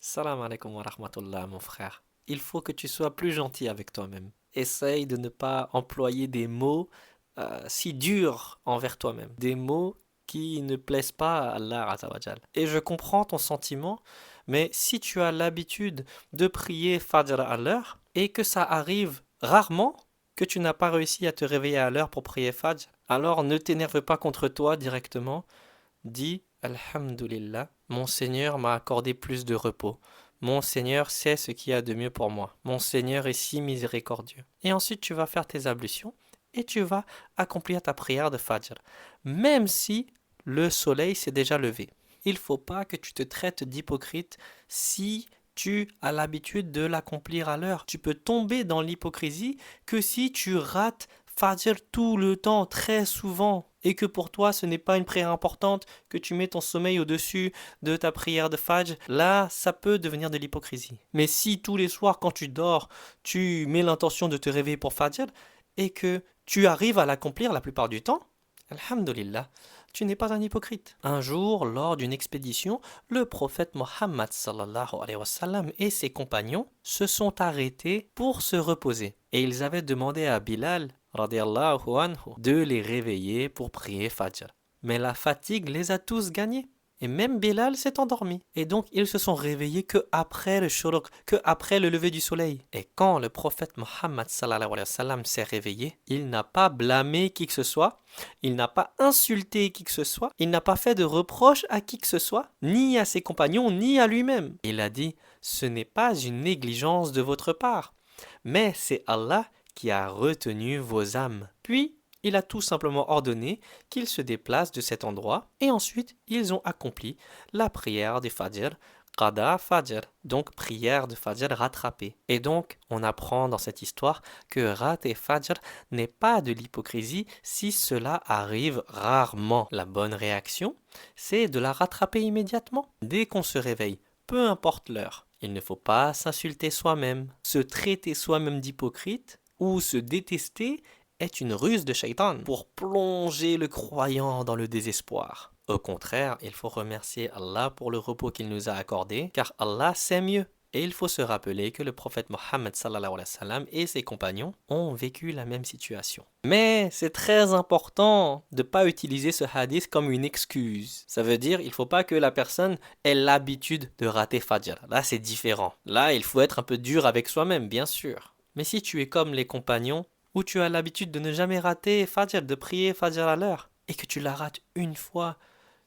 Salam alaikum wa rahmatullah, mon frère. Il faut que tu sois plus gentil avec toi-même. Essaye de ne pas employer des mots si durs envers toi-même. Des mots qui ne plaisent pas à Allah Azawajal. Et je comprends ton sentiment, mais si tu as l'habitude de prier Fajr à l'heure et que ça arrive rarement, que tu n'as pas réussi à te réveiller à l'heure pour prier Fajr, alors ne t'énerve pas contre toi directement. Dis Alhamdulillah, mon Seigneur m'a accordé plus de repos. Mon Seigneur sait ce qu'il y a de mieux pour moi. Mon Seigneur est si miséricordieux. Et ensuite, tu vas faire tes ablutions et tu vas accomplir ta prière de Fajr, même si le soleil s'est déjà levé. Il ne faut pas que tu te traites d'hypocrite si tu as l'habitude de l'accomplir à l'heure. Tu peux tomber dans l'hypocrisie que si tu rates Fajr tout le temps, très souvent, et que pour toi ce n'est pas une prière importante, que tu mets ton sommeil au-dessus de ta prière de Fajr, là ça peut devenir de l'hypocrisie. Mais si tous les soirs quand tu dors, tu mets l'intention de te réveiller pour Fajr, et que tu arrives à l'accomplir la plupart du temps, Alhamdulillah, tu n'es pas un hypocrite. Un jour, lors d'une expédition, le prophète Mohammed sallallahu alayhi wa sallam et ses compagnons se sont arrêtés pour se reposer. Et ils avaient demandé à Bilal radiallahu anhu de les réveiller pour prier Fajr. Mais la fatigue les a tous gagnés. Et même Bilal s'est endormi. Et donc ils se sont réveillés que après le shuruq, que après le lever du soleil. Et quand le prophète Mohammed sallallahu alayhi wa sallam s'est réveillé, il n'a pas blâmé qui que ce soit, il n'a pas insulté qui que ce soit, il n'a pas fait de reproche à qui que ce soit, ni à ses compagnons, ni à lui-même. Il a dit, ce n'est pas une négligence de votre part, mais c'est Allah qui a retenu vos âmes. Puis, il a tout simplement ordonné qu'ils se déplacent de cet endroit et ensuite ils ont accompli la prière du Fajr, Qada Fajr, donc prière de Fajr rattrapée. Et donc, on apprend dans cette histoire que rater Fajr n'est pas de l'hypocrisie si cela arrive rarement. La bonne réaction, c'est de la rattraper immédiatement, dès qu'on se réveille, peu importe l'heure. Il ne faut pas s'insulter soi-même, se traiter soi-même d'hypocrite ou se détester est une ruse de Shaitan pour plonger le croyant dans le désespoir. Au contraire, il faut remercier Allah pour le repos qu'il nous a accordé, car Allah sait mieux. Et il faut se rappeler que le prophète Mohammed sallallahu alayhi wa sallam et ses compagnons ont vécu la même situation. Mais c'est très important de ne pas utiliser ce hadith comme une excuse. Ça veut dire il ne faut pas que la personne ait l'habitude de rater Fajr. Là, c'est différent. Là, il faut être un peu dur avec soi-même, bien sûr. Mais si tu es comme les compagnons, où tu as l'habitude de ne jamais rater Fajr, de prier Fajr à l'heure, et que tu la rates une fois,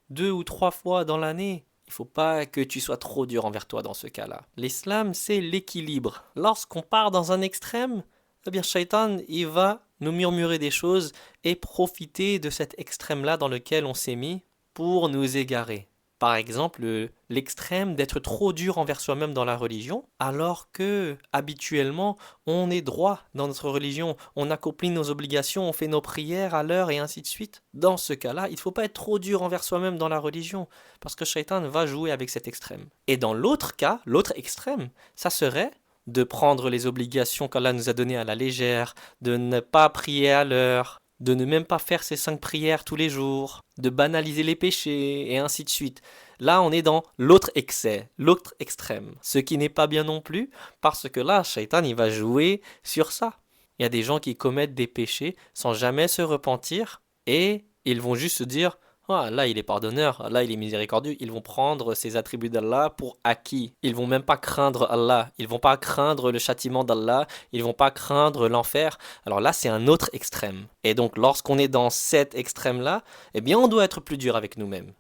deux ou trois fois dans l'année, il ne faut pas que tu sois trop dur envers toi dans ce cas-là. L'islam, c'est l'équilibre. Lorsqu'on part dans un extrême, eh bien, Shaitan, il va nous murmurer des choses et profiter de cet extrême-là dans lequel on s'est mis pour nous égarer. Par exemple, l'extrême d'être trop dur envers soi-même dans la religion, alors que habituellement on est droit dans notre religion, on accomplit nos obligations, on fait nos prières à l'heure et ainsi de suite. Dans ce cas-là, il ne faut pas être trop dur envers soi-même dans la religion, parce que Shaitan va jouer avec cet extrême. Et dans l'autre cas, l'autre extrême, ça serait de prendre les obligations qu'Allah nous a données à la légère, de ne pas prier à l'heure, de ne même pas faire ses 5 prières tous les jours, de banaliser les péchés, et ainsi de suite. Là, on est dans l'autre excès, l'autre extrême. Ce qui n'est pas bien non plus, parce que là, Shaitan, il va jouer sur ça. Il y a des gens qui commettent des péchés sans jamais se repentir, et ils vont juste se dire ah, là, il est pardonneur, là, il est miséricordieux. Ils vont prendre ces attributs d'Allah pour acquis. Ils vont même pas craindre Allah. Ils vont pas craindre le châtiment d'Allah. Ils vont pas craindre l'enfer. Alors là, c'est un autre extrême. Et donc, lorsqu'on est dans cet extrême-là, eh bien, on doit être plus dur avec nous-mêmes.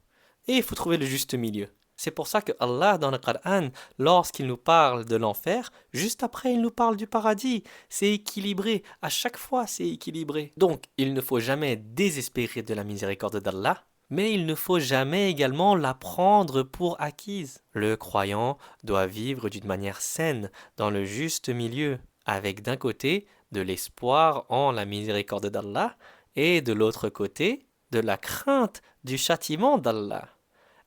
Et il faut trouver le juste milieu. C'est pour ça que Allah, dans le Coran, lorsqu'il nous parle de l'enfer, juste après, il nous parle du paradis. C'est équilibré. À chaque fois, c'est équilibré. Donc, il ne faut jamais désespérer de la miséricorde d'Allah, mais il ne faut jamais également la prendre pour acquise. Le croyant doit vivre d'une manière saine, dans le juste milieu, avec d'un côté de l'espoir en la miséricorde d'Allah et de l'autre côté de la crainte du châtiment d'Allah.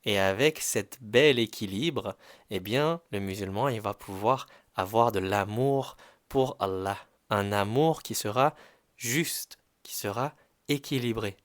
Et avec cet bel équilibre, eh bien, le musulman, il va pouvoir avoir de l'amour pour Allah. Un amour qui sera juste, qui sera équilibré.